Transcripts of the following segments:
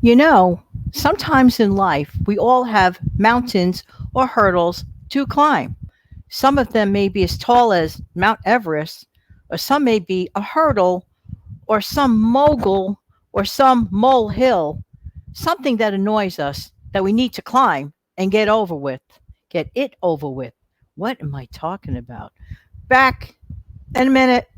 You know, sometimes in life, we all have mountains or hurdles to climb. Some of them may be as tall as Mount Everest, or some may be a hurdle, or some mogul, or some molehill, something that annoys us that we need to climb and get over with, get it over with. What am I talking about? Back in a minute.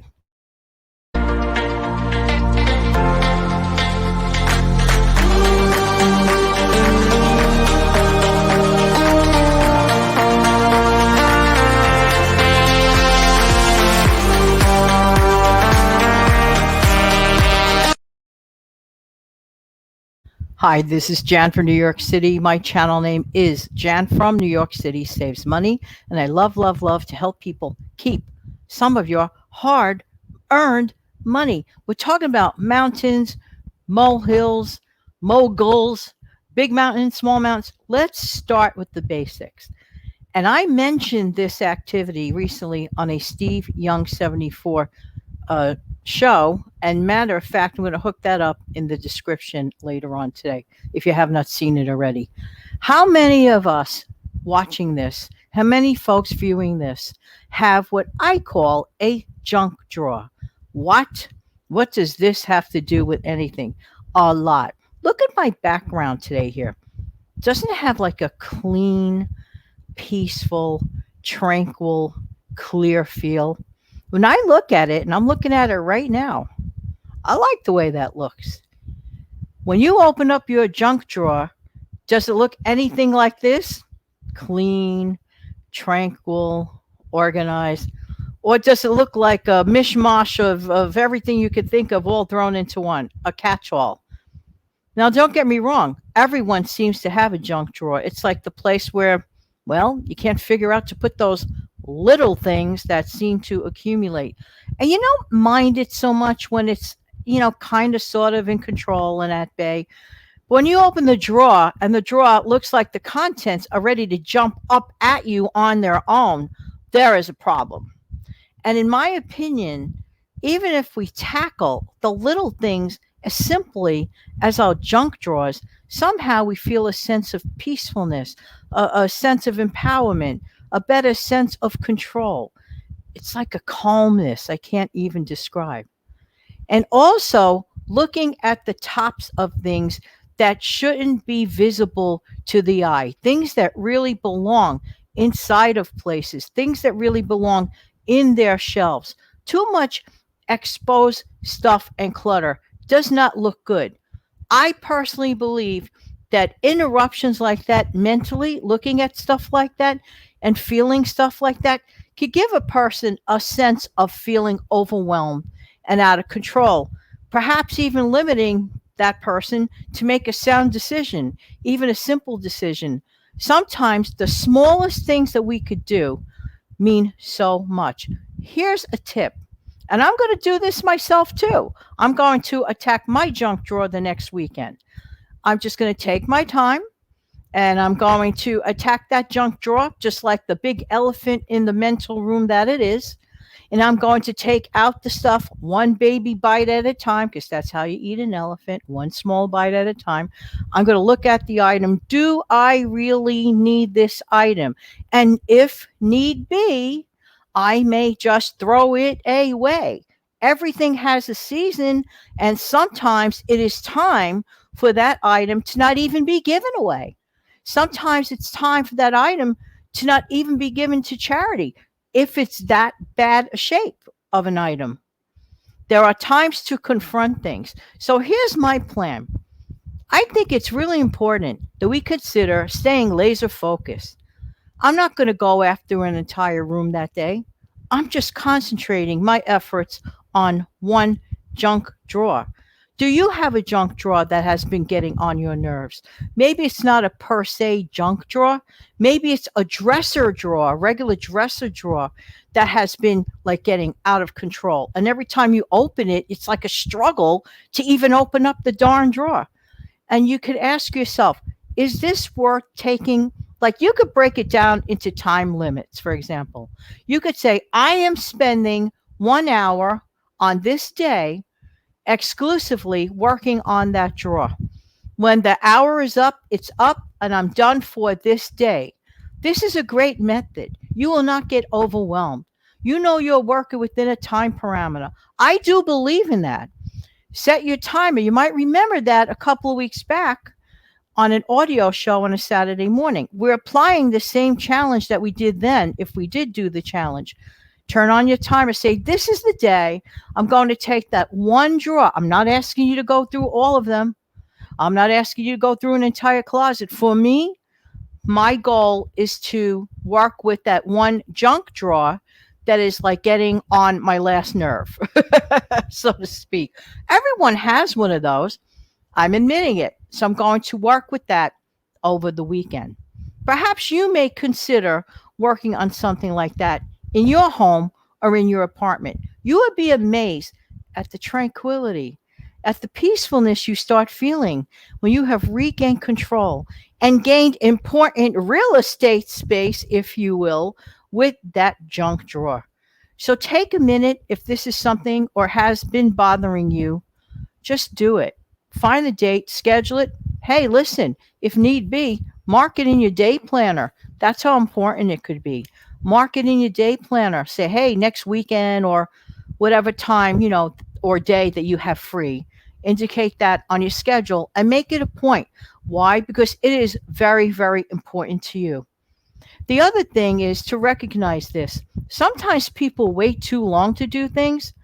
Hi, this is Jan from New York City. My channel name is Jan from New York City Saves Money, and I love, love, love to help people keep some of your hard earned money. We're talking about mountains, molehills, moguls, big mountains, small mountains. Let's start with the basics. And I mentioned this activity recently on a Steve Young 74 uh, show. And matter of fact, I'm going to hook that up in the description later on today if you have not seen it already. How many of us watching this, how many folks viewing this have what I call a junk drawer? What? What does this have to do with anything? A lot. Look at my background today here. Doesn't it have like a clean, peaceful, tranquil, clear feel? When I look at it, and I'm looking at it right now, I like the way that looks. When you open up your junk drawer, does it look anything like this? Clean, tranquil, organized? Or does it look like a mishmash of everything you could think of all thrown into one? A catch all. Now, don't get me wrong. Everyone seems to have a junk drawer. It's like the place where, well, you can't figure out to put those little things that seem to accumulate. And you don't mind it so much when it's, kind of sort of in control and at bay. When you open the drawer and the drawer looks like the contents are ready to jump up at you on their own, there is a problem. And in my opinion, even if we tackle the little things as simply as our junk drawers, somehow we feel a sense of peacefulness, a sense of empowerment, a better sense of control. It's like a calmness I can't even describe. And also looking at the tops of things that shouldn't be visible to the eye, things that really belong inside of places, things that really belong in their shelves. Too much exposed stuff and clutter does not look good. I personally believe that interruptions like that mentally, looking at stuff like that and feeling stuff like that, could give a person a sense of feeling overwhelmed and out of control, perhaps even limiting that person to make a sound decision, even a simple decision. Sometimes the smallest things that we could do mean so much. Here's a tip, and I'm going to do this myself too. I'm going to attack my junk drawer the next weekend. I'm just going to take my time and I'm going to attack that junk drawer just like the big elephant in the mental room that it is. And I'm going to take out the stuff one baby bite at a time, because that's how you eat an elephant, one small bite at a time. I'm going to look at the item. Do I really need this item? And if need be, I may just throw it away. Everything has a season, and sometimes it is time for that item to not even be given away. Sometimes it's time for that item to not even be given to charity if it's that bad a shape of an item. There are times to confront things. So here's my plan. I think it's really important that we consider staying laser focused. I'm not going to go after an entire room that day. I'm just concentrating my efforts on one junk drawer. Do you have a junk drawer that has been getting on your nerves? Maybe it's not a per se junk drawer. Maybe it's a dresser drawer, a regular dresser drawer that has been like getting out of control. And every time you open it, it's like a struggle to even open up the darn drawer. And you could ask yourself, is this worth taking? Like you could break it down into time limits, for example. You could say, I am spending 1 hour on this day exclusively working on that drawer. When the hour is up, it's up, and I'm done for this day. This is a great method. You will not get overwhelmed. You know you're working within a time parameter. I do believe in that. Set your timer. You might remember that a couple of weeks back on an audio show on a Saturday morning. We're applying the same challenge that we did then if we did do the challenge. Turn on your timer. Say, this is the day I'm going to take that one drawer. I'm not asking you to go through all of them. I'm not asking you to go through an entire closet. For me, my goal is to work with that one junk drawer that is like getting on my last nerve, so to speak. Everyone has one of those. I'm admitting it. So I'm going to work with that over the weekend. Perhaps you may consider working on something like that in your home or in your apartment. You would be amazed at the tranquility, at the peacefulness you start feeling when you have regained control and gained important real estate space, if you will, with that junk drawer. So take a minute if this is something or has been bothering you. Just do it. Find the date, schedule it. Hey, listen, if need be, mark it in your day planner. That's how important it could be. Mark it in your day planner. Say, hey, next weekend or whatever time, or day that you have free. Indicate that on your schedule and make it a point. Why? Because it is very, very important to you. The other thing is to recognize this. Sometimes people wait too long to do things,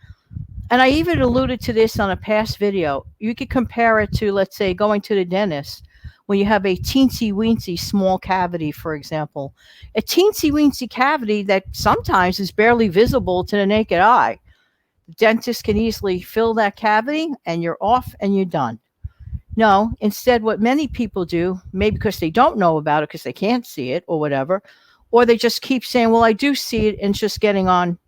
and I even alluded to this on a past video. You could compare it to, let's say, going to the dentist when you have a teensy weensy small cavity, for example. A teensy weensy cavity that sometimes is barely visible to the naked eye. The dentist can easily fill that cavity and you're off and you're done. No, instead, what many people do, maybe because they don't know about it because they can't see it or whatever, or they just keep saying, well, I do see it, and just getting on,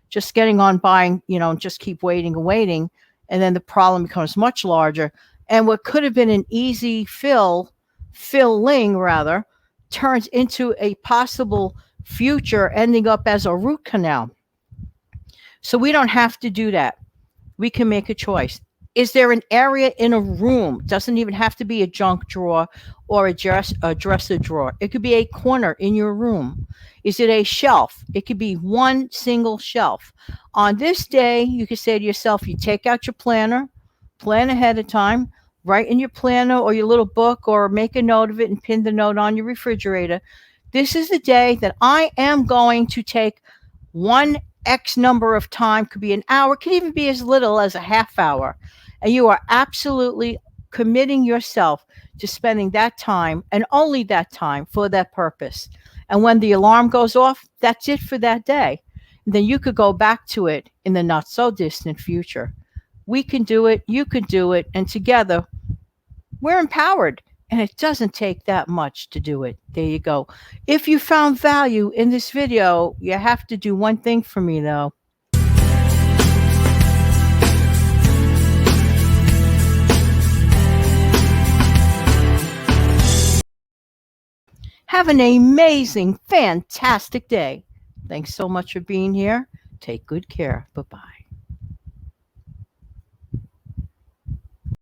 just getting on buying, and just keep waiting and waiting. And then the problem becomes much larger. And what could have been an easy filling rather, turns into a possible future ending up as a root canal. So we don't have to do that. We can make a choice. Is there an area in a room? Doesn't even have to be a junk drawer or a dresser drawer. It could be a corner in your room. Is it a shelf? It could be one single shelf. On this day, you could say to yourself, you take out your planner, plan ahead of time, write in your planner or your little book, or make a note of it and pin the note on your refrigerator. This is the day that I am going to take one X number of time, could be an hour, could even be as little as a half hour. And you are absolutely committing yourself to spending that time and only that time for that purpose. And when the alarm goes off, that's it for that day. And then you could go back to it in the not so distant future. We can do it, you can do it, and together we're empowered. And it doesn't take that much to do it. There you go. If you found value in this video, you have to do one thing for me, though. Have an amazing, fantastic day. Thanks so much for being here. Take good care. Bye-bye.